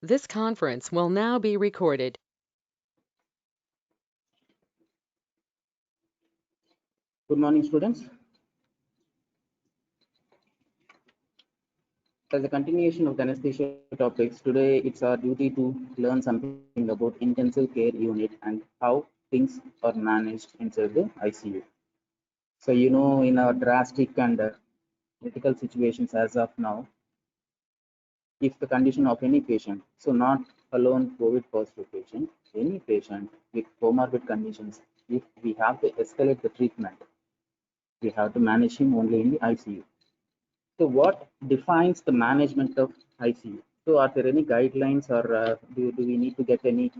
This conference will now be recorded. Good morning, students. As a continuation of the anesthesia topics, today it's our duty to learn something about intensive care unit and how things are managed inside the ICU. So, in our drastic and critical situations as of now, if the condition of any patient, so not alone COVID positive patient, any patient with comorbid conditions, if we have to escalate the treatment, we have to manage him only in the ICU. So, what defines the management of ICU? So, are there any guidelines, or do we need to get any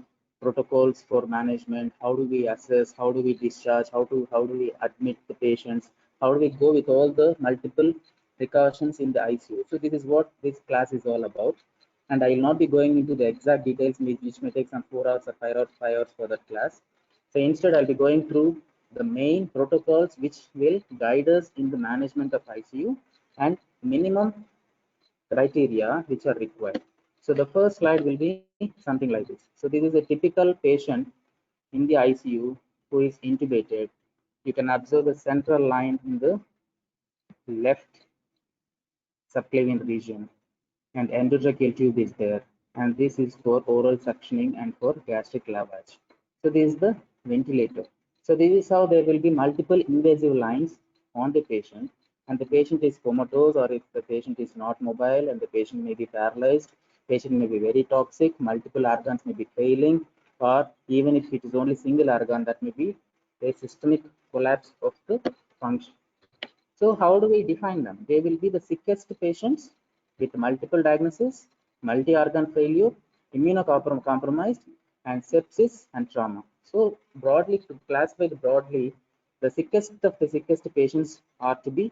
protocols for management? How do we assess? How do we discharge? How do we admit the patients? How do we go with all the multiple precautions in the ICU? So, this is what this class is all about. And I will not be going into the exact details, which may take some 4 hours or 5 hours for that class. So instead, I'll be going through the main protocols which will guide us in the management of ICU and minimum criteria which are required. So the first slide will be something like this. So this is a typical patient in the ICU who is intubated. You can observe the central line in the left subclavian region, and endotracheal tube is there, and this is for oral suctioning and for gastric lavage. So this is the ventilator. So this is how there will be multiple invasive lines on the patient, and the patient is comatose, or if the patient is not mobile and the patient may be paralyzed, patient may be very toxic, multiple organs may be failing, or even if it is only single organ, that may be a systemic collapse of the function. So how do we define them? They will be the sickest patients with multiple diagnoses, multi-organ failure, immunocompromised, and sepsis and trauma. So broadly, to classify broadly, the sickest of the sickest patients are to be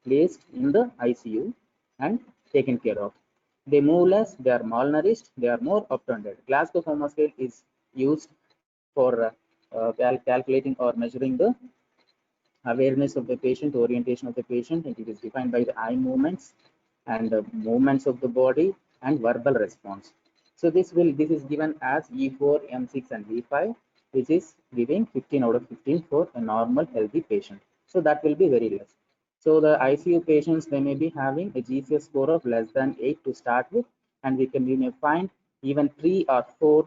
placed in the ICU and taken care of. They move less, they are malnourished, they are more obtunded. Glasgow Coma Scale is used for calculating or measuring the awareness of the patient, orientation of the patient, and it is defined by the eye movements and movements of the body and verbal response. So this is given as E4, M6, and V5, which is giving 15 out of 15 for a normal healthy patient. So that will be very less. So the ICU patients, they may be having a GCS score of less than 8 to start with, and we may find even 3 or 4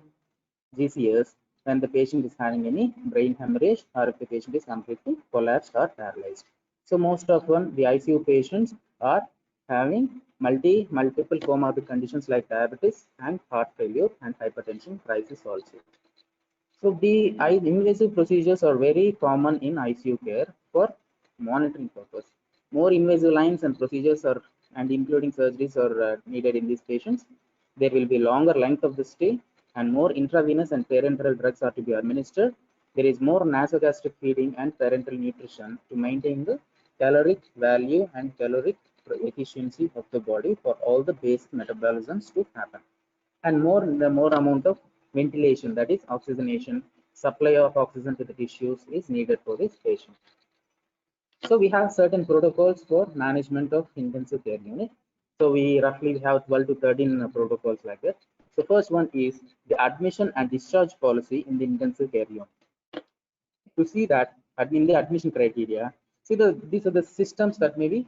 GCS when the patient is having any brain hemorrhage, or if the patient is completely collapsed or paralyzed. So most often the ICU patients are having multiple comorbid conditions like diabetes and heart failure and hypertension crisis also. So the invasive procedures are very common in ICU care for monitoring purpose. More invasive lines and procedures are, and including surgeries, are needed in these patients. There will be longer length of the stay, and more intravenous and parenteral drugs are to be administered. There is more nasogastric feeding and parenteral nutrition to maintain the caloric value and caloric efficiency of the body for all the basic metabolisms to happen. And the more amount of ventilation, that is oxygenation, supply of oxygen to the tissues is needed for this patient. So we have certain protocols for management of intensive care unit. So we roughly have 12 to 13 protocols like that. So first one is the admission and discharge policy in the intensive care unit. To see that in the admission criteria, see these are the systems that maybe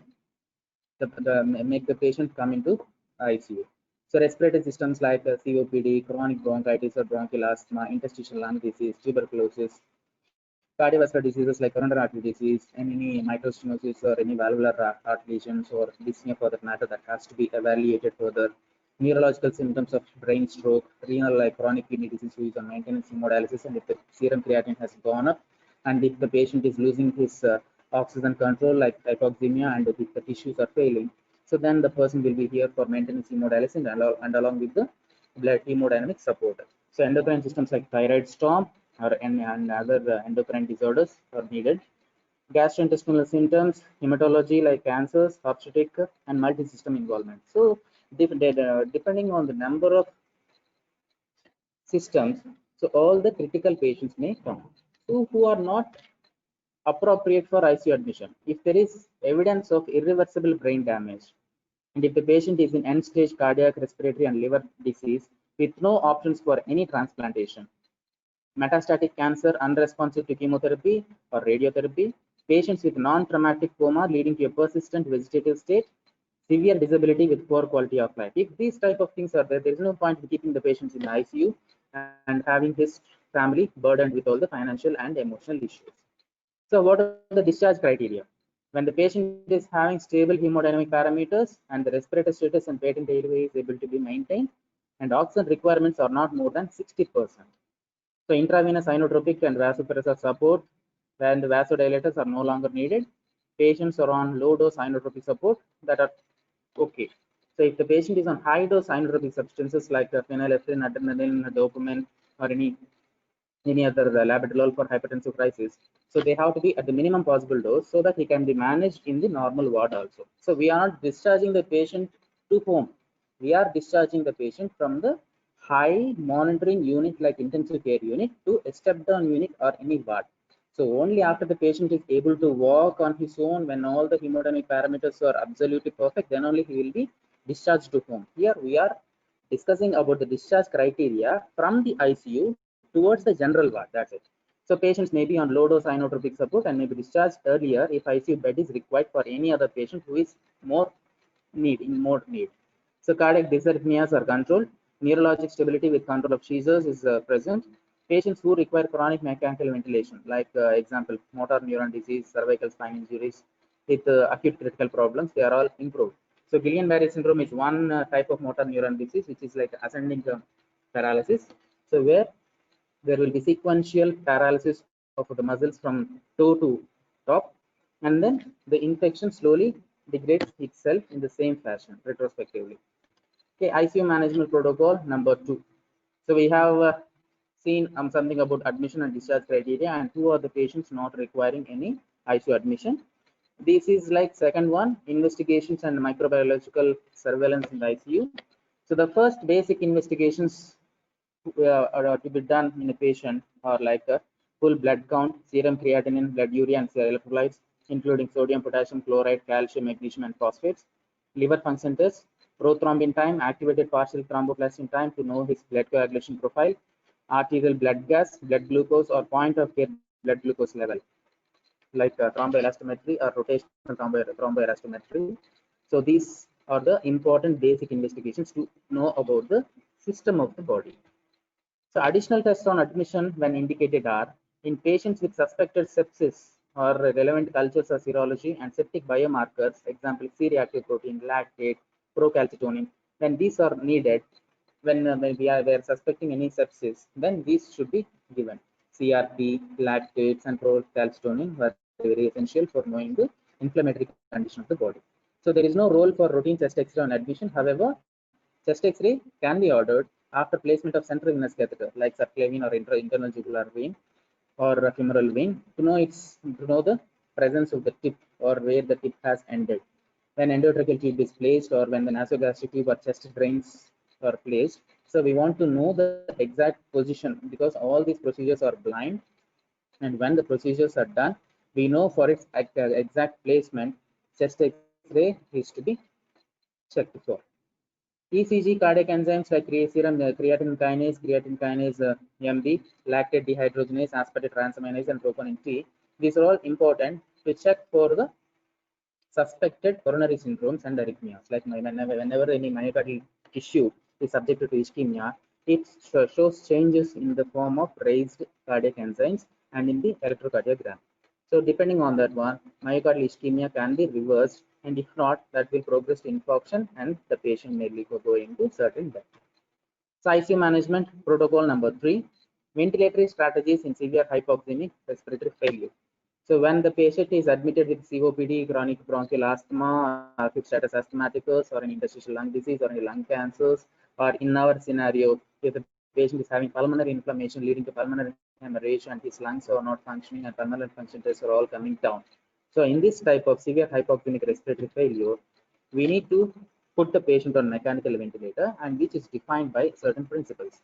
make the patient come into ICU. So respiratory systems like COPD, chronic bronchitis or bronchial asthma, interstitial lung disease, tuberculosis, cardiovascular diseases like coronary artery disease, and any microstenosis or any valvular heart lesions or dyspnea for that matter that has to be evaluated further. Neurological symptoms of brain stroke, renal like chronic kidney disease who is on maintenance hemodialysis, and if the serum creatinine has gone up, and if the patient is losing his oxygen control like hypoxemia, and if the tissues are failing, so then the person will be here for maintenance hemodialysis and along with the blood hemodynamic support. So endocrine systems like thyroid storm and other endocrine disorders are needed. Gastrointestinal symptoms, hematology like cancers, obstetric, and multi-system involvement. So depending on the number of systems, so all the critical patients may come. So who are not appropriate for ICU admission? If there is evidence of irreversible brain damage, and if the patient is in end-stage cardiac, respiratory, and liver disease, with no options for any transplantation. Metastatic cancer unresponsive to chemotherapy or radiotherapy, patients with non-traumatic coma leading to a persistent vegetative state, severe disability with poor quality of life. If these type of things are there, there is no point in keeping the patients in the ICU and having his family burdened with all the financial and emotional issues. So what are the discharge criteria? When the patient is having stable hemodynamic parameters and the respiratory status and patent airway is able to be maintained and oxygen requirements are not more than 60%. So intravenous inotropic and vasopressor support when the vasodilators are no longer needed. Patients are on low dose inotropic support that are okay. So if the patient is on high dose inotropic substances like phenylephrine, adrenaline, dopamine, or any other labetalol for hypertensive crisis, so they have to be at the minimum possible dose so that he can be managed in the normal ward also. So we are not discharging the patient to home. We are discharging the patient from the high monitoring unit like intensive care unit to a step down unit or any ward. So only after the patient is able to walk on his own, when all the hemodynamic parameters are absolutely perfect, then only he will be discharged to home. Here we are discussing about the discharge criteria from the ICU towards the general ward. That's it. So patients may be on low dose inotropic support and may be discharged earlier if ICU bed is required for any other patient who is in more need. So cardiac dysarrhythmias are controlled. Neurologic stability with control of seizures is present. Patients who require chronic mechanical ventilation, like example, motor neuron disease, cervical spine injuries with acute critical problems, they are all improved. So Guillain-Barré syndrome is one type of motor neuron disease, which is like ascending paralysis. So where there will be sequential paralysis of the muscles from toe to top, and then the infection slowly degrades itself in the same fashion retrospectively. Okay, ICU management protocol number 2. So we have seen something about admission and discharge criteria and who are the patients not requiring any ICU admission. This is like second one, investigations and microbiological surveillance in the ICU. So the first basic investigations are to be done in a patient are like a full blood count, serum creatinine, blood urea, and electrolytes, including sodium, potassium, chloride, calcium, magnesium, and phosphates. Liver function test, prothrombin time, activated partial thromboplastin time to know his blood coagulation profile, arterial blood gas, blood glucose, or point of care blood glucose level, like thromboelastometry or rotational thromboelastometry. So these are the important basic investigations to know about the system of the body. So additional tests on admission when indicated are in patients with suspected sepsis or relevant cultures or serology and septic biomarkers, example C-reactive protein, lactate, procalcitonin. When these are needed, when we are suspecting any sepsis, then these should be given. CRP, lactates, and procalcitonin were very essential for knowing the inflammatory condition of the body. So there is no role for routine chest X-ray on admission. However, chest X-ray can be ordered after placement of central venous catheter like subclavian or internal jugular vein or femoral vein to know the presence of the tip or where the tip has ended. When endotracheal tube is placed or when the nasogastric tube or chest drains are placed. So we want to know the exact position because all these procedures are blind, and when the procedures are done, we know for its exact placement, chest X-ray is to be checked for. ECG cardiac enzymes like serum creatine kinase MB, lactate dehydrogenase, aspartate transaminase, and troponin T. These are all important to check for the suspected coronary syndromes and arrhythmias. Like whenever any myocardial tissue is subjected to ischemia, it shows changes in the form of raised cardiac enzymes and in the electrocardiogram. So depending on that one, myocardial ischemia can be reversed, and if not, that will progress to infarction and the patient may go into certain death. So ICU management protocol number 3, ventilatory strategies in severe hypoxemic respiratory failure. So when the patient is admitted with COPD, chronic bronchial asthma, acute status asthmaticus, or an interstitial lung disease, or any lung cancers, or in our scenario, if the patient is having pulmonary inflammation leading to pulmonary hemorrhage and his lungs are not functioning and pulmonary function tests are all coming down. So in this type of severe hypoxemic respiratory failure, we need to put the patient on mechanical ventilator, and which is defined by certain principles.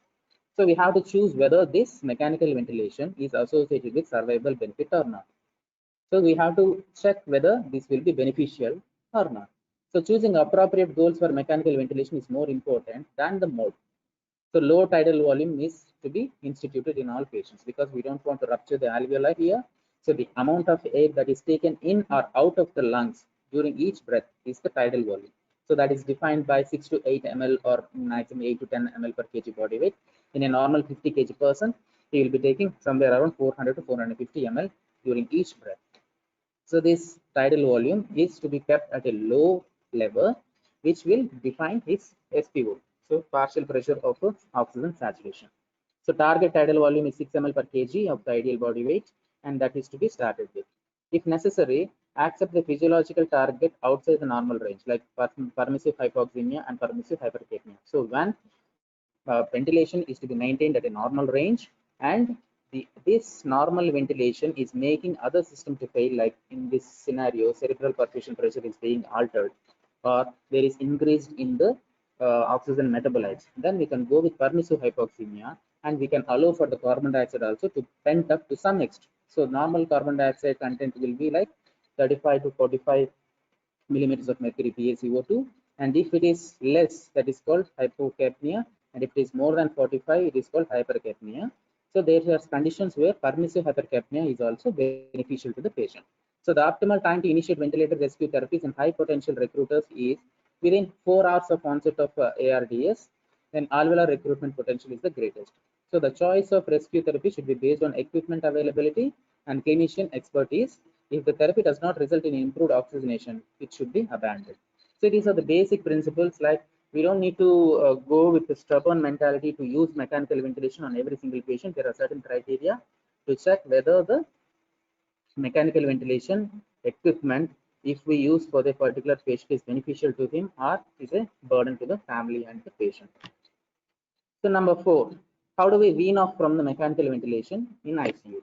So we have to choose whether this mechanical ventilation is associated with survival benefit or not. So we have to check whether this will be beneficial or not. So choosing appropriate goals for mechanical ventilation is more important than the mode. So low tidal volume is to be instituted in all patients because we don't want to rupture the alveoli here. So the amount of air that is taken in or out of the lungs during each breath is the tidal volume. So that is defined by 6 to 8 ml or maximum 8 to 10 ml per kg body weight. In a normal 50 kg person, he will be taking somewhere around 400 to 450 ml during each breath. So this tidal volume is to be kept at a low level, which will define its SPO. So partial pressure of oxygen saturation. So target tidal volume is 6 ml per kg of the ideal body weight, and that is to be started with. If necessary, accept the physiological target outside the normal range, like permissive hypoxemia and permissive hypercapnia. So when ventilation is to be maintained at a normal range, and this normal ventilation is making other system to fail, like in this scenario cerebral perfusion pressure is being altered or there is increased in the oxygen metabolites, then we can go with permissive hypoxemia, and we can allow for the carbon dioxide also to pent up to some extent. So normal carbon dioxide content will be like 35 to 45 millimeters of mercury PaCO2, and if it is less, that is called hypocapnia, and if it is more than 45, it is called hypercapnia. So there are conditions where permissive hypercapnia is also beneficial to the patient. So the optimal time to initiate ventilator rescue therapies in high potential recruiters is within 4 hours of onset of ARDS, then alveolar recruitment potential is the greatest. So the choice of rescue therapy should be based on equipment availability and clinician expertise. If the therapy does not result in improved oxygenation, it should be abandoned. So these are the basic principles. Like we don't need to go with the stubborn mentality to use mechanical ventilation on every single patient. There are certain criteria to check whether the mechanical ventilation equipment, if we use for the particular patient, is beneficial to him or is a burden to the family and the patient. So number 4, how do we wean off from the mechanical ventilation in ICU?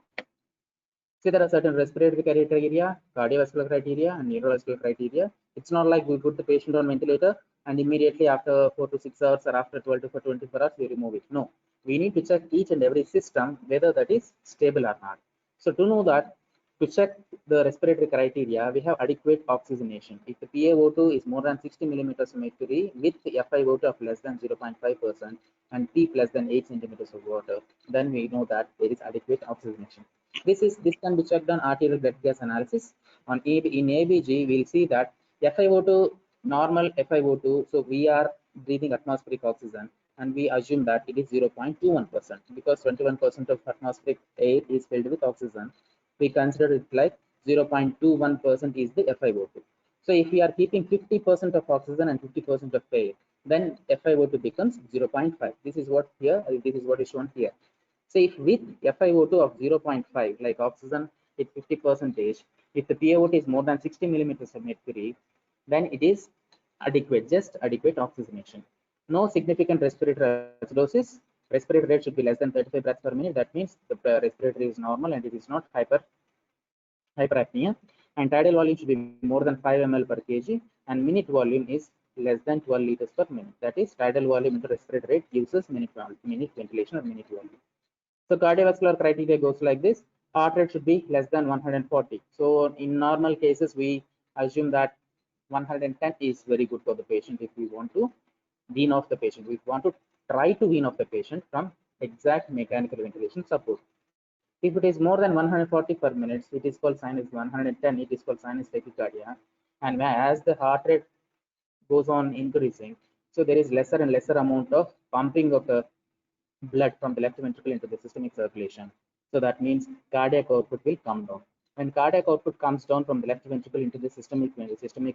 See, there are certain respiratory criteria, cardiovascular criteria, and neurological criteria. It's not like we put the patient on ventilator and immediately after 4 to 6 hours or after 12 to 24 hours we remove it. No, we need to check each and every system whether that is stable or not. So to know that, to check the respiratory criteria, we have adequate oxygenation. If the PaO2 is more than 60 millimeters of mercury with FiO2 of less than 0.5% and PEEP less than 8 centimeters of water, then we know that there is adequate oxygenation. This can be checked on arterial blood gas analysis. In ABG, we'll see that FiO2, normal FiO2, so we are breathing atmospheric oxygen, and we assume that it is 0.21% because 21% of atmospheric air is filled with oxygen. We consider it like 0.21% is the FiO2. So if we are keeping 50% of oxygen and 50% of air, then FiO2 becomes 0.5. This is what is shown here. So if with FiO2 of 0.5, like oxygen with 50%, if the PaO2 is more than 60 millimeters of mercury, then it is adequate, just adequate oxygenation. No significant respiratory acidosis. Respiratory rate should be less than 35 breaths per minute. That means the respiratory is normal and it is not hyperapnea. And tidal volume should be more than 5 ml per kg, and minute volume is less than 12 liters per minute. That is, tidal volume into respiratory rate gives us minute ventilation or minute volume. So cardiovascular criteria goes like this. Heart rate should be less than 140. So in normal cases, we assume that 110 is very good for the patient if we want to wean off the patient. We want to try to wean off the patient from exact mechanical ventilation support. If it is more than 140 per minute, it is called sinus 110, it is called sinus tachycardia. And as the heart rate goes on increasing, so there is lesser and lesser amount of pumping of the blood from the left ventricle into the systemic circulation. So that means cardiac output will come down. When cardiac output comes down from the left ventricle into the systemic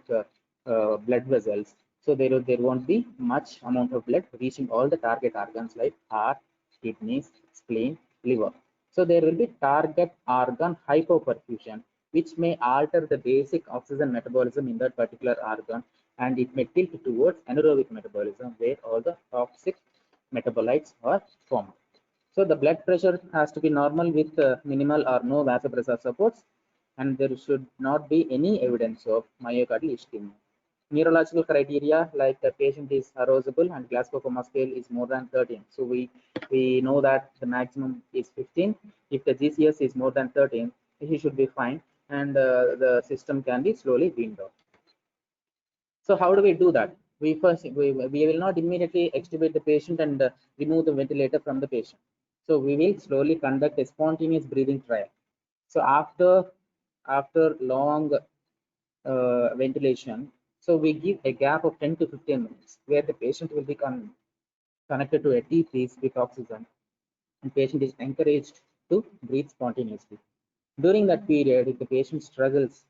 blood vessels, so there won't be much amount of blood reaching all the target organs like heart, kidneys, spleen, liver. So there will be target organ hypoperfusion, which may alter the basic oxygen metabolism in that particular organ, and it may tilt towards anaerobic metabolism where all the toxic metabolites are formed. So the blood pressure has to be normal with minimal or no vasopressor supports, and there should not be any evidence of myocardial ischemia. Neurological criteria, like the patient is arousable and Glasgow Coma scale is more than 13. So we know that the maximum is 15. If the GCS is more than 13, he should be fine, and the system can be slowly weaned out. So how do we do that? we will not immediately extubate the patient and remove the ventilator from the patient. So we will slowly conduct a spontaneous breathing trial. So after long ventilation, so we give a gap of 10 to 15 minutes where the patient will be connected to a T-piece with oxygen, and patient is encouraged to breathe spontaneously. During that period, if the patient struggles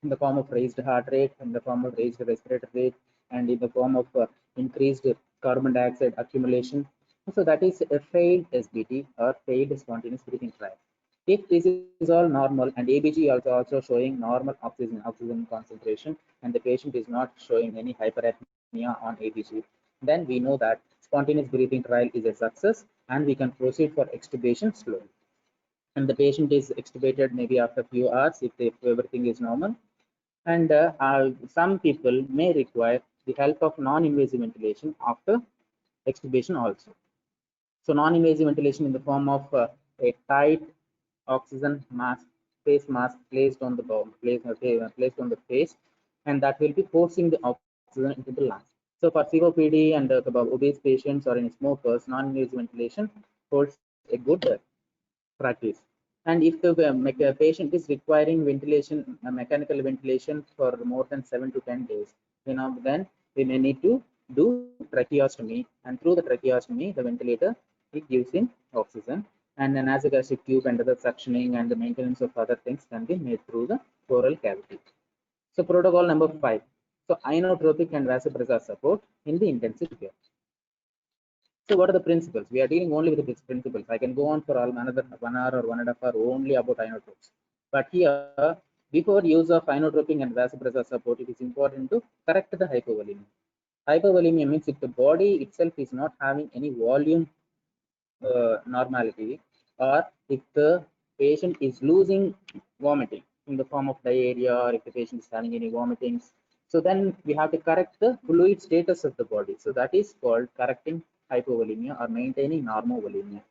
in the form of raised heart rate, in the form of raised respiratory rate, and in the form of increased carbon dioxide accumulation, so that is a failed SBT or failed spontaneous breathing trial. If this is all normal and ABG also showing normal oxygen concentration, and the patient is not showing any hyperapnea on ABG, then we know that spontaneous breathing trial is a success, and we can proceed for extubation slowly. And the patient is extubated maybe after a few hours if everything is normal. And some people may require the help of non-invasive ventilation after extubation also. So non-invasive ventilation in the form of a tight oxygen mask, face mask placed on the placed on the face, and that will be forcing the oxygen into the lungs. So for COPD and obese patients or any smokers, non-invasive ventilation holds a good practice. And if the patient is requiring ventilation, mechanical ventilation for more than 7 to 10 days, then we may need to do tracheostomy, and through the tracheostomy, the ventilator, it gives in oxygen, and the nasogastric tube and the suctioning and the maintenance of other things can be made through the oral cavity. So protocol number 5. So inotropic and vasopressor support in the intensive care. So what are the principles? We are dealing only with these principles. I can go on for another 1 hour or 1.5 hours only about inotropes. But here, before use of inotroping and vasopressor support, it is important to correct the hypovolemia. Hypovolemia means if the body itself is not having any volume normality, or if the patient is losing vomiting in the form of diarrhea, or if the patient is having any vomitings, so then we have to correct the fluid status of the body. So that is called correcting hypovolemia or maintaining normovolemia.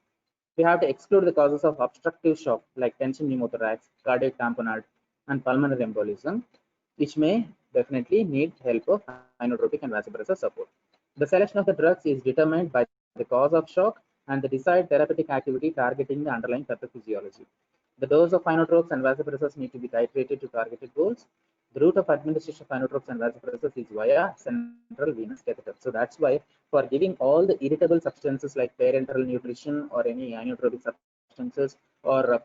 We have to exclude the causes of obstructive shock like tension pneumothorax, cardiac tamponade, and pulmonary embolism, which may definitely need help of inotropic and vasopressor support. The selection of the drugs is determined by the cause of shock and the desired therapeutic activity targeting the underlying pathophysiology. The dose of inotropes and vasopressors need to be titrated to targeted goals. The route of administration of inotropes and vasopressors is via central venous catheter. So that's why for giving all the irritable substances like parenteral nutrition or any inotropic substances or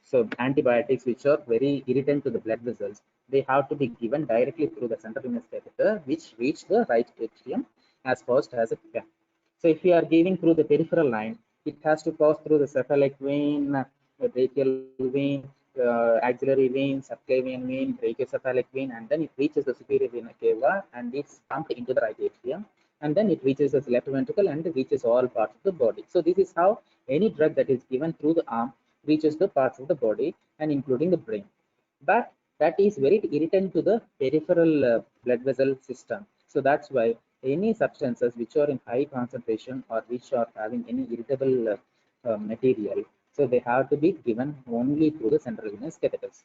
so antibiotics which are very irritant to the blood vessels, they have to be given directly through the central venous catheter, which reach the right atrium as fast as it can. So if we are giving through the peripheral line, it has to pass through the cephalic vein, brachial vein, axillary vein, subclavian vein, brachiocephalic vein, and then it reaches the superior vena cava and it's pumped into the right atrium, and then it reaches the left ventricle and it reaches all parts of the body. So this is how any drug that is given through the arm reaches the parts of the body and including the brain. But that is very irritant to the peripheral blood vessel system. So that's why any substances which are in high concentration or which are having any irritable material, so they have to be given only through the central venous catheters.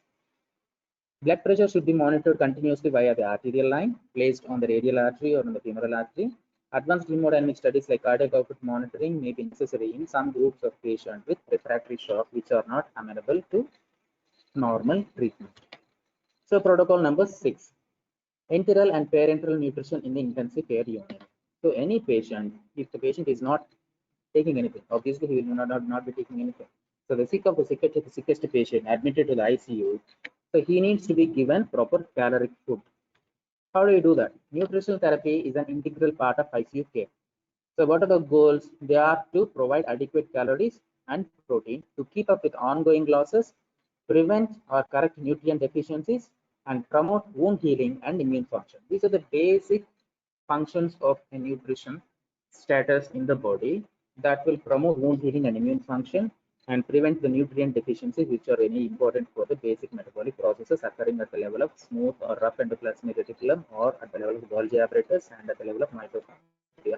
Blood pressure should be monitored continuously via the arterial line placed on the radial artery or on the femoral artery. Advanced hemodynamic studies like cardiac output monitoring may be necessary in some groups of patients with refractory shock which are not amenable to normal treatment. So protocol number 6, enteral and parenteral nutrition in the intensive care unit. So any patient, if the patient is not taking anything, obviously he will not be taking anything. So the sick of the sickest patient admitted to the ICU, so he needs to be given proper caloric food. How do you do that? Nutritional therapy is an integral part of ICU care. So what are the goals? They are to provide adequate calories and protein to keep up with ongoing losses, prevent or correct nutrient deficiencies, and promote wound healing and immune function. These are the basic functions of a nutrition status in the body that will promote wound healing and immune function and prevent the nutrient deficiencies which are any important for the basic metabolic processes occurring at the level of smooth or rough endoplasmic reticulum or at the level of Golgi apparatus and at the level of mitochondria.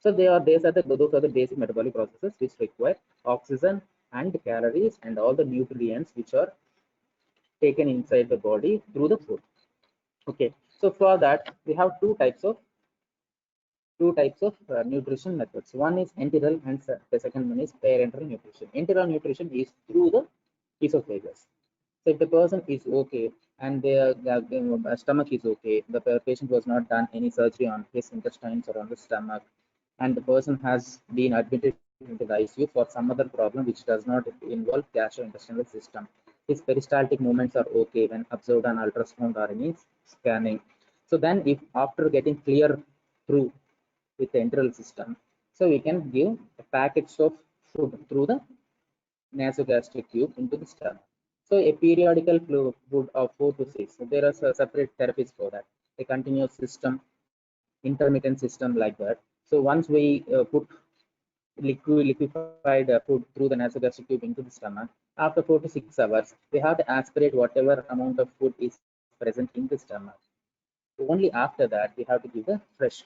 So those are the basic metabolic processes which require oxygen and calories and all the nutrients which are taken inside the body through the food. Okay, So for that, we have two types of nutrition methods. One is enteral, and the second one is parenteral nutrition. Enteral nutrition is through the esophagus. So if the person is okay and their stomach is okay, the patient was not done any surgery on his intestines or on the stomach, and the person has been admitted into the ICU for some other problem which does not involve gastrointestinal system. His peristaltic movements are okay when observed on ultrasound or any scanning. So then, if after getting clear through with the enteral system, so we can give packets of food through the nasogastric tube into the stomach. So a periodical flow would of 4 to 6. So there are separate therapies for that. A continuous system, intermittent system like that. So once we put liquefied food through the nasogastric tube into the stomach, after 4 to 6 hours, we have to aspirate whatever amount of food is present in the stomach. Only after that, we have to give the fresh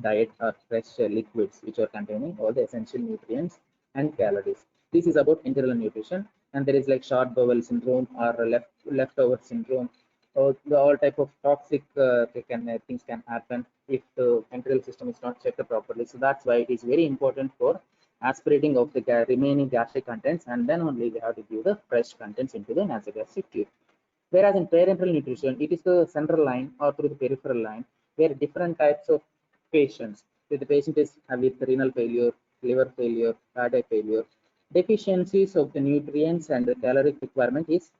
diet or fresh liquids which are containing all the essential nutrients and calories. This is about enteral nutrition, and there is like short bowel syndrome or leftover syndrome. Or all type of toxic things can happen if the enteral system is not checked properly. So that's why it is very important for aspirating of the remaining gastric contents, and then only we have to give the fresh contents into the nasogastric tube. Whereas in parenteral nutrition, it is the central line or through the peripheral line, where different types of patients, if the patient is with renal failure, liver failure, cardiac failure, deficiencies of the nutrients and the caloric requirement is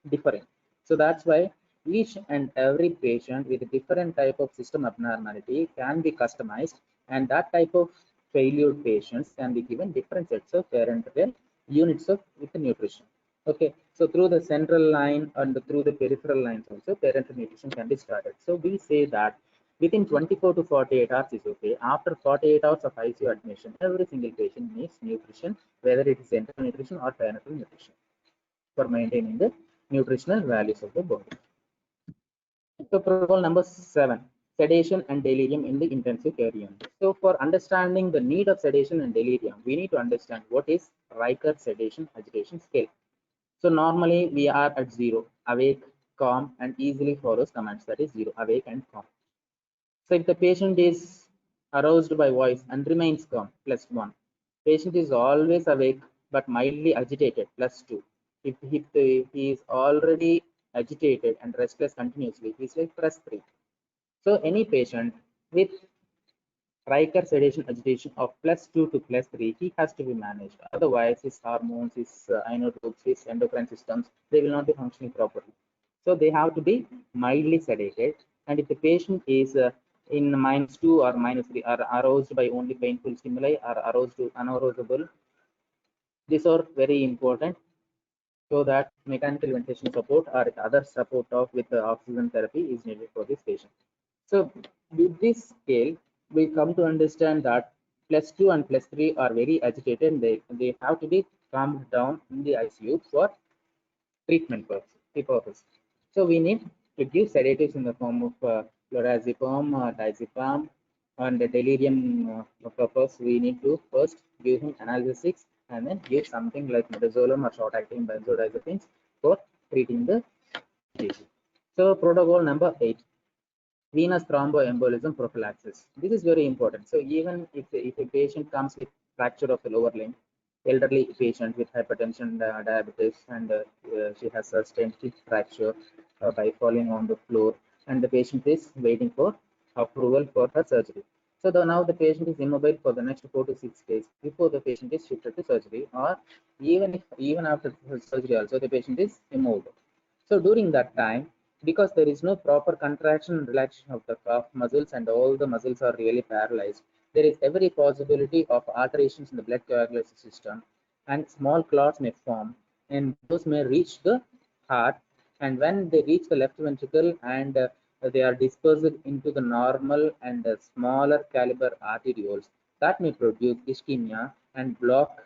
different. So that's why each and every patient with a different type of system abnormality can be customized, and that type of failure patients can be given different sets of parenteral units of with the nutrition. Okay, so through the central line and through the peripheral lines also, parenteral nutrition can be started. So we say that within 24 to 48 hours is okay. After 48 hours of ICU admission, every single patient needs nutrition, whether it is enteral nutrition or parenteral nutrition, for maintaining the nutritional values of the body. So protocol number 7, sedation and delirium in the intensive care unit. So for understanding the need of sedation and delirium, we need to understand what is Riker sedation agitation scale. So normally we are at 0, awake, calm, and easily follows commands, that is 0, awake and calm. So if the patient is aroused by voice and remains calm, +1. Patient is always awake but mildly agitated, +2. If he is already agitated and restless continuously, he is like +3. So any patient with Riker sedation agitation of +2 to +3, he has to be managed. Otherwise, his hormones, his ionotropes, his endocrine systems, they will not be functioning properly. So they have to be mildly sedated. And if the patient is in -2 or -3, are aroused by only painful stimuli, or aroused to unarousable, these are very important, so that mechanical ventilation support or other support of with the oxygen therapy is needed for this patient. So with this scale, we come to understand that +2 and +3 are very agitated. They have to be calmed down in the ICU for treatment purpose. So we need to give sedatives in the form of lorazepam, diazepam, and the delirium purpose. We need to first give him analgesics and then give something like midazolam or short-acting benzodiazepines for treating the agitation. So protocol number 8, venous thromboembolism prophylaxis. This is very important. So even if a patient comes with fracture of the lower limb, elderly patient with hypertension, diabetes, and she has sustained hip fracture by falling on the floor, and the patient is waiting for approval for her surgery. So now the patient is immobile for the next 4 to 6 days before the patient is shifted to surgery, or even after surgery also the patient is immobile. So during that time, because there is no proper contraction and relaxation of the calf muscles and all the muscles are really paralyzed, there is every possibility of alterations in the blood coagulation system, and small clots may form, and those may reach the heart, and when they reach the left ventricle and they are dispersed into the normal and smaller caliber arterioles, that may produce ischemia and block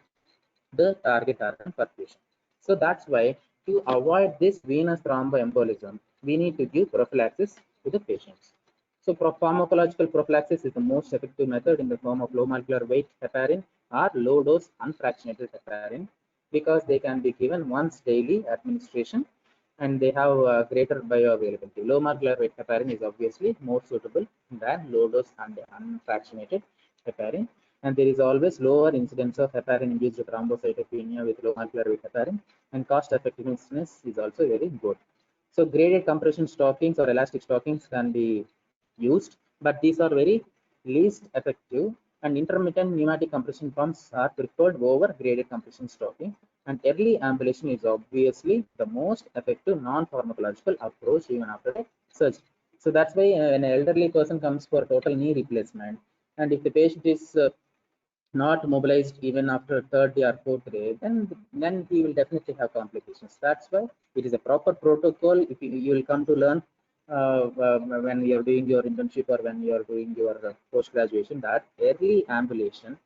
the target organ perfusion. So that's why to avoid this venous thromboembolism, we need to give prophylaxis to the patients. So pharmacological prophylaxis is the most effective method in the form of low molecular weight heparin or low dose unfractionated heparin, because they can be given once daily administration and they have greater bioavailability. Low molecular weight heparin is obviously more suitable than low dose and unfractionated heparin, and there is always lower incidence of heparin-induced thrombocytopenia with low molecular weight heparin, and cost effectiveness is also very good. So graded compression stockings or elastic stockings can be used, but these are very least effective, and intermittent pneumatic compression pumps are preferred over graded compression stocking. And early ambulation is obviously the most effective non-pharmacological approach even after a surgery. So that's why an elderly person comes for total knee replacement, and if the patient is not mobilized even after third day or fourth day, then he will definitely have complications. That's why it is a proper protocol. If you will come to learn when you are doing your internship or when you are doing your post graduation, that early ambulation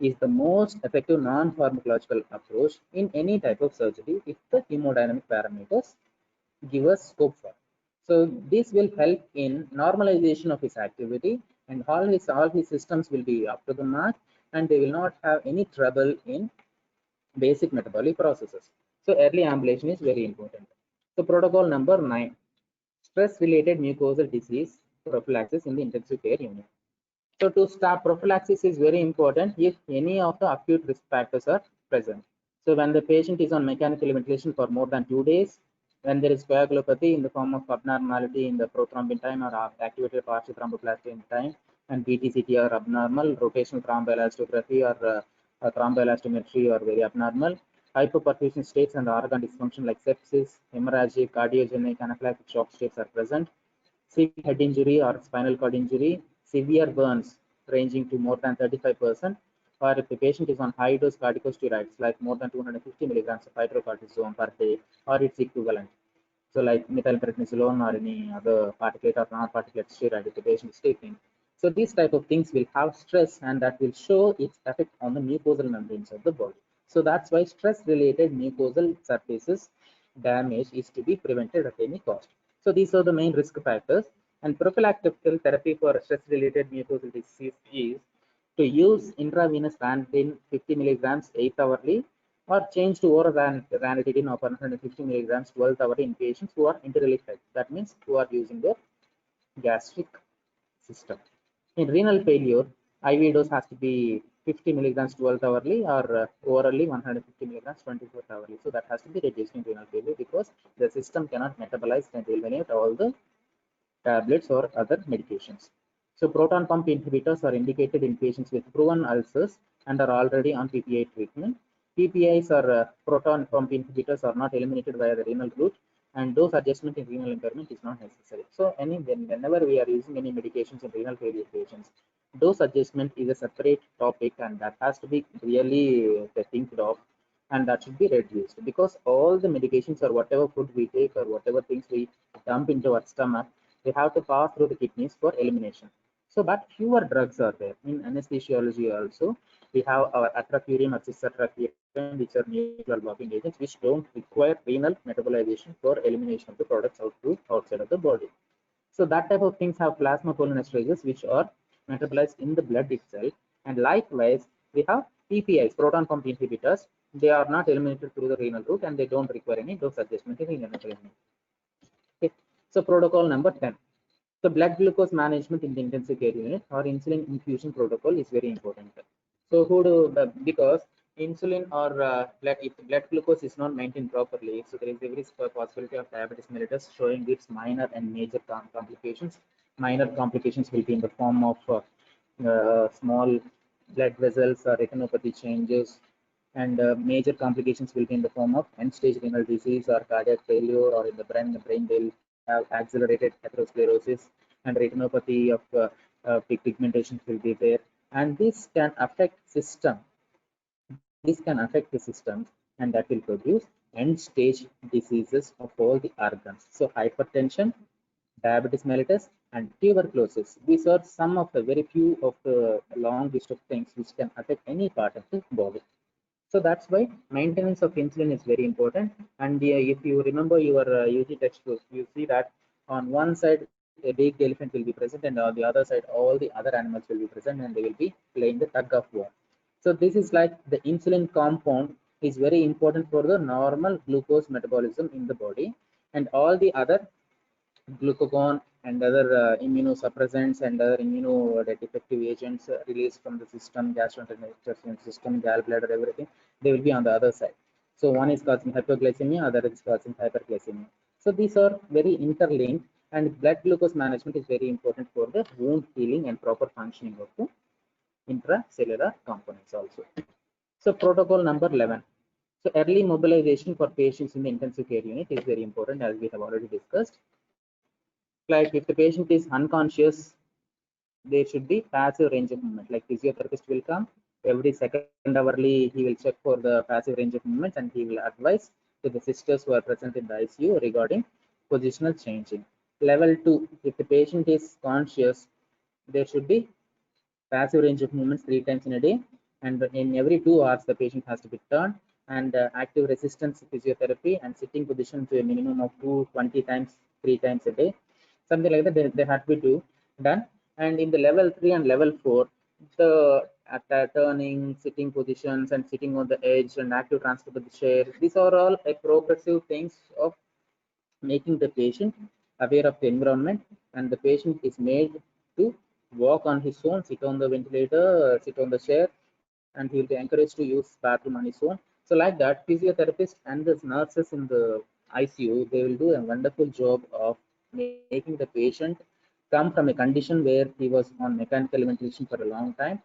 is the most effective non-pharmacological approach in any type of surgery if the hemodynamic parameters give us scope for. So this will help in normalization of his activity, and all his systems will be up to the mark, and they will not have any trouble in basic metabolic processes. So early ambulation is very important. So protocol number 9, stress-related mucosal disease prophylaxis in the intensive care unit. So to start, prophylaxis is very important if any of the acute risk factors are present. So when the patient is on mechanical ventilation for more than 2 days, when there is coagulopathy in the form of abnormality in the prothrombin time or activated partial thromboplastin in time, and BTCT are abnormal, rotational thromboelastography or thromboelastometry are very abnormal, hypoperfusion states and organ dysfunction like sepsis, hemorrhagic, cardiogenic, anaphylactic shock states are present, severe head injury or spinal cord injury, severe burns ranging to more than 35%, or if the patient is on high dose corticosteroids like more than 250 milligrams of hydrocortisone per day or its equivalent, so like methylprednisolone or any other particulate or non-particulate steroid if the patient is taking. So these type of things will have stress, and that will show its effect on the mucosal membranes of the body. So that's why stress-related mucosal surfaces damage is to be prevented at any cost. So these are the main risk factors. And prophylactic therapy for stress-related mucosal disease is to use intravenous ranitidine 50 milligrams 8 hourly, or change to oral ranitidine of 150 milligrams 12 hourly in patients who are enterally fed. That means who are using their gastric system. In renal failure, IV dose has to be 50 milligrams 12 hourly, or orally 150 milligrams 24 hourly. So that has to be reduced in renal failure because the system cannot metabolize and eliminate all the tablets or other medications. So proton pump inhibitors are indicated in patients with proven ulcers and are already on PPI treatment. PPIs or proton pump inhibitors are not eliminated via the renal route, and dose adjustment in renal impairment is not necessary. So whenever we are using any medications in renal failure patients, dose adjustment is a separate topic, and that has to be really think of, and that should be reduced, because all the medications or whatever food we take or whatever things we dump into our stomach, they have to pass through the kidneys for elimination. So, but fewer drugs are there. In anesthesiology also, we have our atracurium or cisatracurium, which are nuclear blocking agents, which don't require renal metabolization for elimination of the products outside of the body. So that type of things have plasma cholinesterase, which are metabolized in the blood itself. And likewise, we have PPIs, proton pump inhibitors. They are not eliminated through the renal route, and they don't require any dose adjustment in renal elimination. Okay. So protocol number 10. So blood glucose management in the intensive care unit or insulin infusion protocol is very important. So because insulin or if blood glucose is not maintained properly, so there is a risk for possibility of diabetes mellitus, showing its minor and major complications. Minor complications will be in the form of small blood vessels or retinopathy changes, and major complications will be in the form of end-stage renal disease or cardiac failure, or in the brain will have accelerated atherosclerosis, and retinopathy of pigmentation will be there, and this can affect system. This can affect the systems, and that will produce end-stage diseases of all the organs. So hypertension, diabetes mellitus, and tuberculosis. These are some of the very few of the long list of things which can affect any part of the body. So that's why maintenance of insulin is very important. And if you remember your UG textbook, you see that on one side a big elephant will be present, and on the other side all the other animals will be present, and they will be playing the tug of war. So this is like the insulin compound is very important for the normal glucose metabolism in the body, and all the other glucagon and other immunosuppressants and other immunodefective agents released from the system, gastrointestinal system, gallbladder, everything, they will be on the other side. So one is causing hypoglycemia, other is causing hyperglycemia. So these are very interlinked, and blood glucose management is very important for the wound healing and proper functioning of the intracellular components also. So protocol number 11. So early mobilization for patients in the intensive care unit is very important, as we have already discussed. Like if the patient is unconscious, there should be passive range of movement. Like physiotherapist will come every second hourly, he will check for the passive range of movements, and he will advise to the sisters who are present in the ICU regarding positional changing. Level 2, if the patient is conscious, there should be passive range of movements 3 times in a day, and in every 2 hours the patient has to be turned, and active resistance physiotherapy and sitting position to a minimum of 220 times 3 times a day, something like that they have to do done. And in the level 3 and level 4, the turning, sitting positions and sitting on the edge and active transfer to the chair, these are all a progressive things of making the patient aware of the environment, and the patient is made to walk on his own, sit on the ventilator, sit on the chair, and he will be encouraged to use bathroom on his own. So like that, physiotherapists and the nurses in the ICU, they will do a wonderful job of making the patient come from a condition where he was on mechanical ventilation for a long time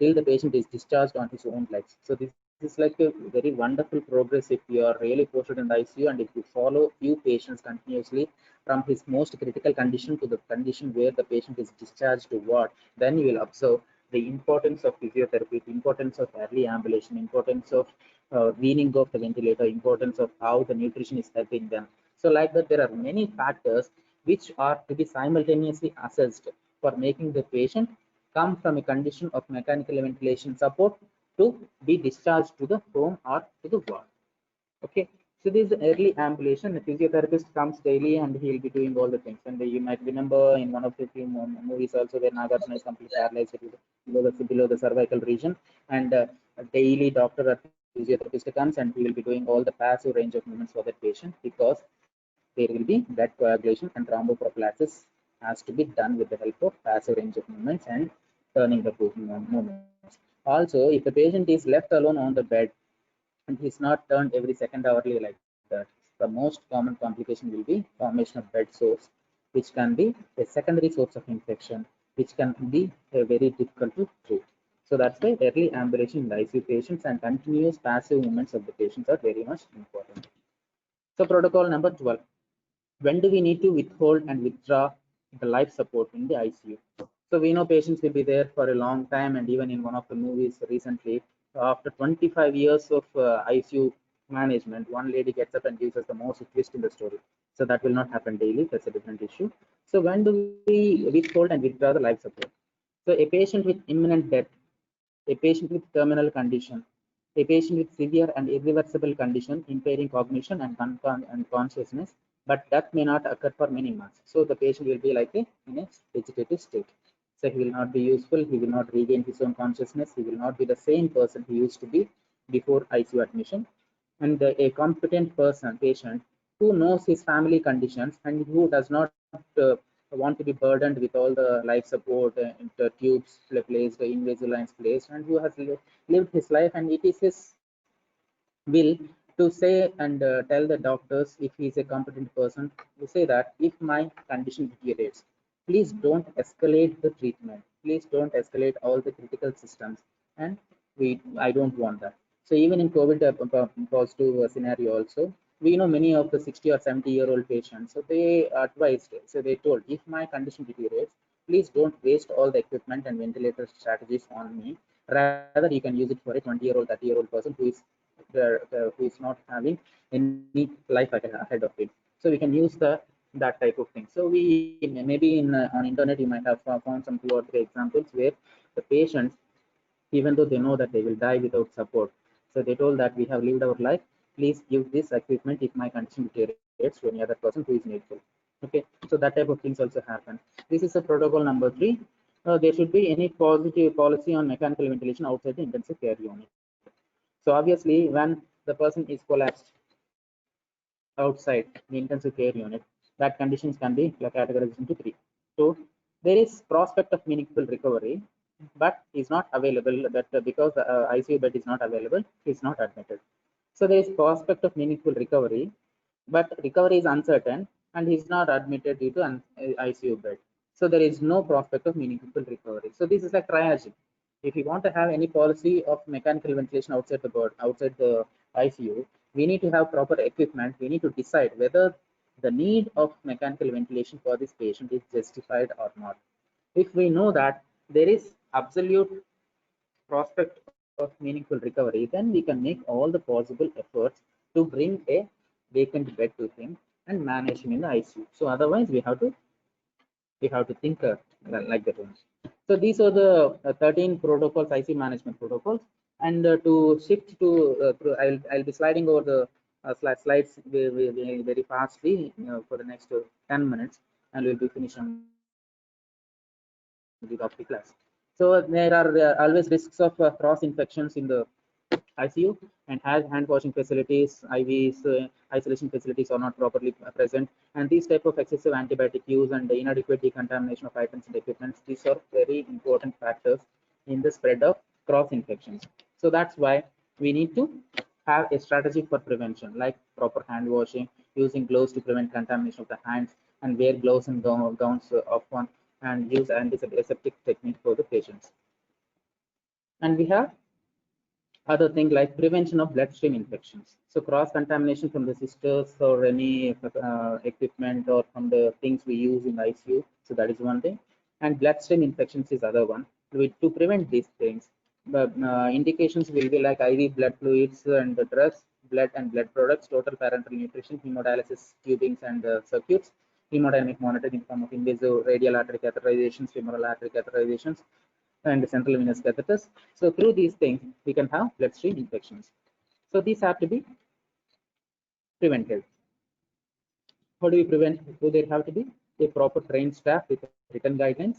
till the patient is discharged on his own legs. So this is like a very wonderful progress if you are really posted in the ICU, and if you follow few patients continuously from his most critical condition to the condition where the patient is discharged to ward, then you will observe the importance of physiotherapy, the importance of early ambulation, importance of weaning off the ventilator, importance of how the nutrition is helping them. So like that, there are many factors which are to be simultaneously assessed for making the patient come from a condition of mechanical ventilation support to be discharged to the home or to the ward. Okay, so this is early ambulation. The physiotherapist comes daily and he will be doing all the things. And you might remember in one of the few movies also where Nagarjuna is completely paralyzed below the cervical region, and daily doctor or physiotherapist comes and he will be doing all the passive range of movements for that patient, because there will be blood coagulation and thromboprophylaxis has to be done with the help of passive range of movements and turning the movements. Also, if the patient is left alone on the bed and he's not turned every second hourly like that, the most common complication will be formation of bed sores, which can be a secondary source of infection, which can be very difficult to treat. So that's why early ambulation in the ICU patients and continuous passive movements of the patients are very much important. So protocol number 12. When do we need to withhold and withdraw the life support in the ICU? So we know patients will be there for a long time, and even in one of the movies recently, after 25 years of ICU management, one lady gets up and gives us the most twist in the story. So that will not happen daily. That's a different issue. So when do we withhold and withdraw the life support? So a patient with imminent death, a patient with terminal condition, a patient with severe and irreversible condition impairing cognition and consciousness, but that may not occur for many months. So the patient will be like in a vegetative state. So he will not be useful, he will not regain his own consciousness, he will not be the same person he used to be before ICU admission. And a competent patient who knows his family conditions and who does not want to be burdened with all the life support, tubes placed, Invisaligns placed, and who has lived his life, and it is his will to say and tell the doctors, if he is a competent person, to say that if my condition deteriorates, please don't escalate the treatment, please don't escalate all the critical systems, and I don't want that. So even in COVID positive scenario also, we know many of the 60 or 70-year-old patients, so they advised, so they told, if my condition deteriorates, please don't waste all the equipment and ventilator strategies on me, rather you can use it for a 20-year-old 30-year-old person who is not having any life ahead of him. So we can use that type of thing. So we maybe on internet you might have found some 2 or 3 examples where the patients, even though they know that they will die without support, so they told that we have lived our life, please give this equipment if my condition deteriorates to any other person who is needful. Okay, so that type of things also happen. This is a protocol number 3. There should be any positive policy on mechanical ventilation outside the intensive care unit. So obviously when the person is collapsed, outside the intensive care unit, that conditions can be categorized into three. So there is prospect of meaningful recovery, but is not available. That because the ICU bed is not available, is not admitted. So there is prospect of meaningful recovery, but recovery is uncertain and he is not admitted due to an ICU bed. So there is no prospect of meaningful recovery. So this is like triaging. If you want to have any policy of mechanical ventilation outside the bed, outside the ICU, we need to have proper equipment. We need to decide whether the need of mechanical ventilation for this patient is justified or not. If we know that there is absolute prospect of meaningful recovery, then we can make all the possible efforts to bring a vacant bed to him and manage him in the ICU. So otherwise, we have to think like that one. So these are the 13 protocols, ICU management protocols. And to shift to, I'll be sliding over the slides very fastly for the next 10 minutes, and we'll be finished on the topic class. So there are always risks of cross infections in the ICU, and has hand washing facilities, IVs, isolation facilities are not properly present, and these type of excessive antibiotic use and inadequate decontamination of items and equipment, these are very important factors in the spread of cross infections. So that's why we need to have a strategy for prevention, like proper hand washing, using gloves to prevent contamination of the hands, and wear gloves and gowns often, and use antiseptic technique for the patients. And we have other thing like prevention of bloodstream infections. So cross contamination from the sisters or any equipment or from the things we use in ICU. So that is one thing. And bloodstream infections is other one. To prevent these things, the indications will be like IV blood fluids and the drugs, blood and blood products, total parenteral nutrition, hemodialysis tubings and circuits, hemodynamic monitoring in form of invasive radial artery catheterizations, femoral artery catheterizations, and central venous catheters. So through these things, we can have bloodstream infections. So these have to be prevented. How do we prevent? So there have to be a proper trained staff with written guidelines,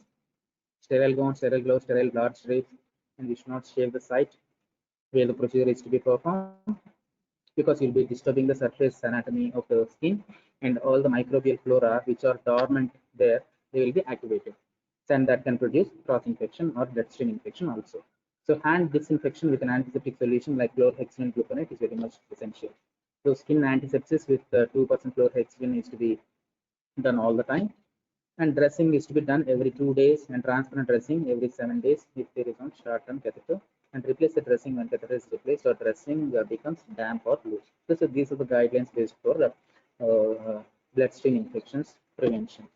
sterile gowns, sterile gloves, sterile blood strips, and we should not shave the site where the procedure is to be performed, because you'll be disturbing the surface anatomy of the skin, and all the microbial flora which are dormant there, they will be activated, and that can produce cross infection or bloodstream infection also. So hand disinfection with an antiseptic solution like chlorhexidine gluconate is very much essential. So skin antisepsis with 2% chlorhexidine is to be done all the time, and dressing is to be done every 2 days, and transparent dressing every 7 days if there is on short-term catheter, and replace the dressing when catheter is replaced or dressing becomes damp or loose. So these are the guidelines based for the bloodstream infections prevention.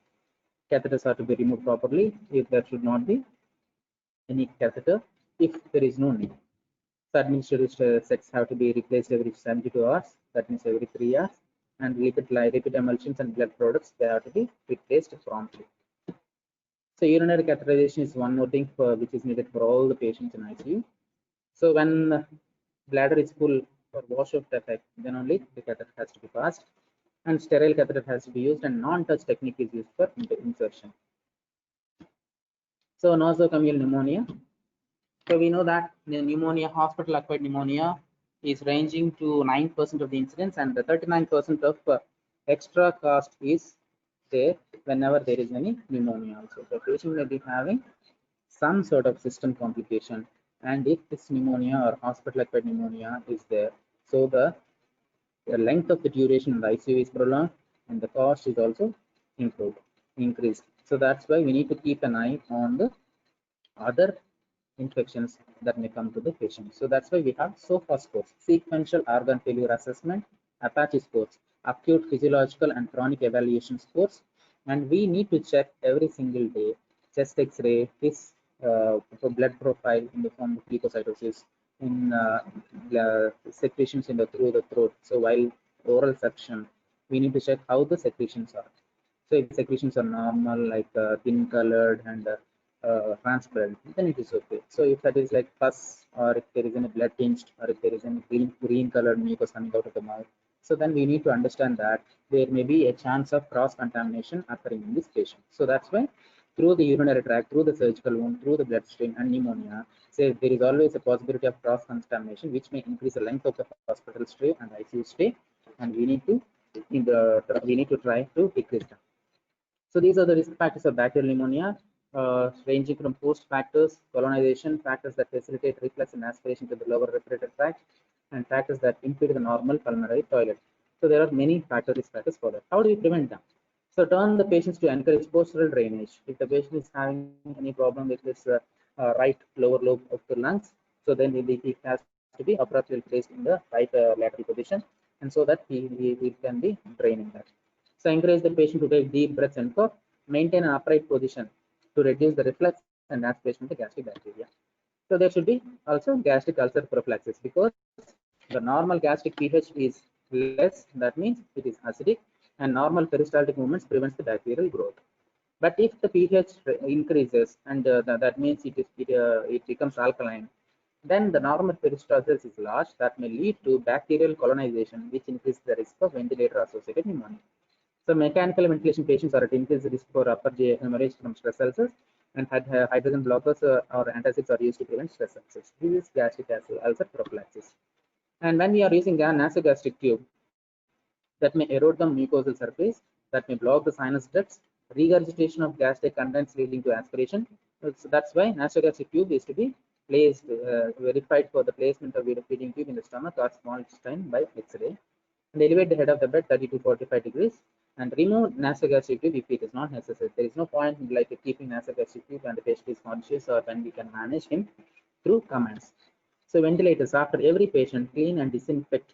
Catheters are to be removed properly if there should not be any catheter if there is no need. So administrative sets have to be replaced every 72 hours, that means every 3 hours, and lipid emulsions and blood products, they have to be replaced promptly. So urinary catheterization is one more thing which is needed for all the patients in ICU. So when bladder is full for wash-out effect, then only the catheter has to be passed, and sterile catheter has to be used, and non-touch technique is used for insertion. So nosocomial pneumonia. So we know that the pneumonia, hospital-acquired pneumonia, is ranging to 9% of the incidence, and the 39% of extra cost is there whenever there is any pneumonia also. The patient may be having some sort of system complication, and if this pneumonia or hospital-acquired pneumonia is there, so the length of the duration in the ICU is prolonged, and the cost is also increased. So that's why we need to keep an eye on the other infections that may come to the patient. So that's why we have SOFA scores, sequential organ failure assessment, Apache scores, acute physiological and chronic evaluation scores, and we need to check every single day chest X-ray, his blood profile in the form of leukocytosis, in secretions through the throat. So while oral suction, we need to check how the secretions are. So if secretions are normal, like thin colored and transparent, then it is okay. So if that is like pus, or if there is any blood tinged, or if there is any green colored mucus coming out of the mouth, so then we need to understand that there may be a chance of cross contamination occurring in this patient. So that's why through the urinary tract, through the surgical wound, through the bloodstream and pneumonia, say there is always a possibility of cross contamination, which may increase the length of the hospital stay and ICU stay, and we need to we need to try to decrease them. So these are the risk factors of bacterial pneumonia, ranging from host factors, colonization, factors that facilitate reflux and aspiration to the lower respiratory tract, and factors that impede the normal pulmonary toilet. So there are many risk factors for that. How do we prevent them? So turn the patients to encourage postural drainage. If the patient is having any problem with this right lower lobe of the lungs, so then he has to be appropriately placed in the right lateral position, and so that he can be draining that. So encourage the patient to take deep breaths and cough. Maintain an upright position to reduce the reflux and aspiration of the gastric bacteria. So there should be also gastric ulcer prophylaxis, because the normal gastric pH is less. That means it is acidic, and normal peristaltic movements prevents the bacterial growth. But if the pH increases, and that means it becomes alkaline, then the normal peristalsis is large. That may lead to bacterial colonization, which increases the risk of ventilator-associated pneumonia. So mechanical ventilation patients are at increased risk for upper GI hemorrhage from stress ulcers, and hydrogen blockers or antacids are used to prevent stress ulcers. This is gastric ulcer prophylaxis. And when we are using a nasogastric tube, that may erode the mucosal surface, that may block the sinus ducts, regurgitation of gastric contents leading to aspiration. So that's why nasogastric tube is to be placed, verified for the placement of feeding tube in the stomach or small intestine by X-ray, and elevate the head of the bed 30 to 45 degrees, and remove nasogastric tube if it is not necessary. There is no point in like keeping nasogastric tube and the patient is conscious, or when we can manage him through commands. So ventilators, after every patient, clean and disinfect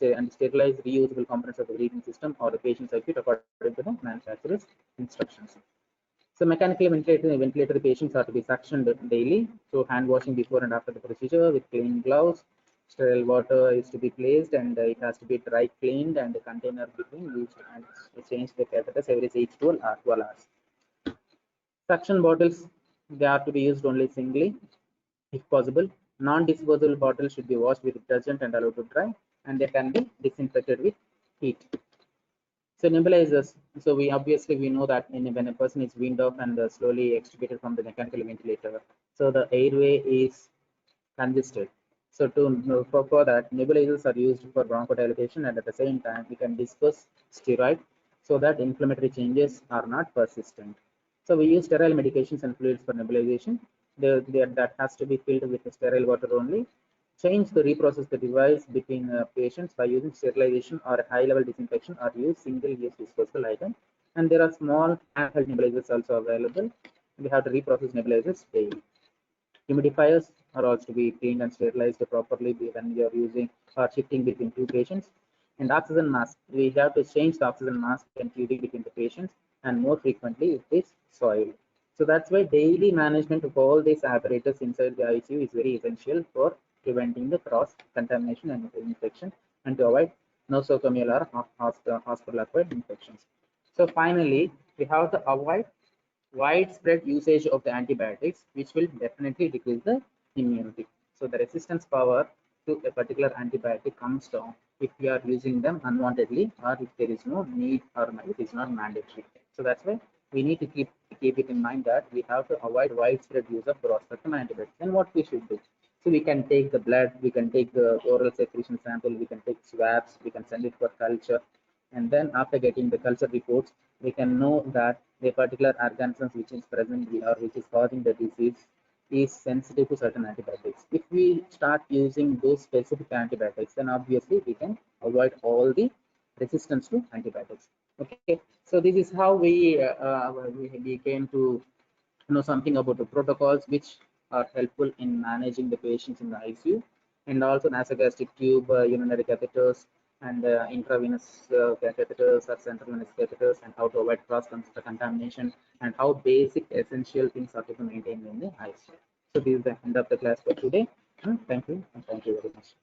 and sterilize reusable components of the breathing system or the patient circuit according to the manufacturer's instructions. So mechanically ventilator patients are to be suctioned daily. So hand washing before and after the procedure with clean gloves. Sterile water is to be placed, and it has to be dry cleaned, and the container between used and change the catheters every 8 to 12 hours. Suction bottles, they are to be used only singly if possible. Non-disposable bottles should be washed with detergent and allowed to dry, and they can be disinfected with heat. So nebulizers. So we know that when a person is weaned off and slowly extricated from the mechanical ventilator, so the airway is congested. So for that, nebulizers are used for bronchodilation, and at the same time we can discuss steroid so that inflammatory changes are not persistent. So we use sterile medications and fluids for nebulization. That has to be filled with sterile water only. Change the reprocess the device between patients by using sterilization or high-level disinfection, or use single-use disposable item. And there are small handheld nebulizers also available. We have to reprocess nebulizers daily. Humidifiers are also to be cleaned and sterilized properly when we are using or shifting between two patients. And oxygen mask, we have to change the oxygen mask and tubing between the patients, and more frequently if it is soiled. So that's why daily management of all these apparatus inside the ICU is very essential for preventing the cross contamination and infection, and to avoid nosocomial or hospital-acquired infections. So finally, we have to avoid widespread usage of the antibiotics, which will definitely decrease the immunity. So the resistance power to a particular antibiotic comes down if we are using them unwantedly, or if there is no need, or it is not mandatory. So that's why we need to keep it in mind that we have to avoid widespread use of broad-spectrum antibiotics. And what we should do? So we can take the blood, we can take the oral secretion sample, we can take swabs, we can send it for culture, and then after getting the culture reports, we can know that a particular organism which is present or which is causing the disease is sensitive to certain antibiotics. If we start using those specific antibiotics, then obviously we can avoid all the resistance to antibiotics. Okay, so this is how we came to know something about the protocols which are helpful in managing the patients in the ICU, and also nasogastric tube, urinary catheters, and intravenous catheters or central venous catheters, and how to avoid cross contamination, and how basic essential things are to be maintained in the ICU. So this is the end of the class for today. Thank you, and thank you very much.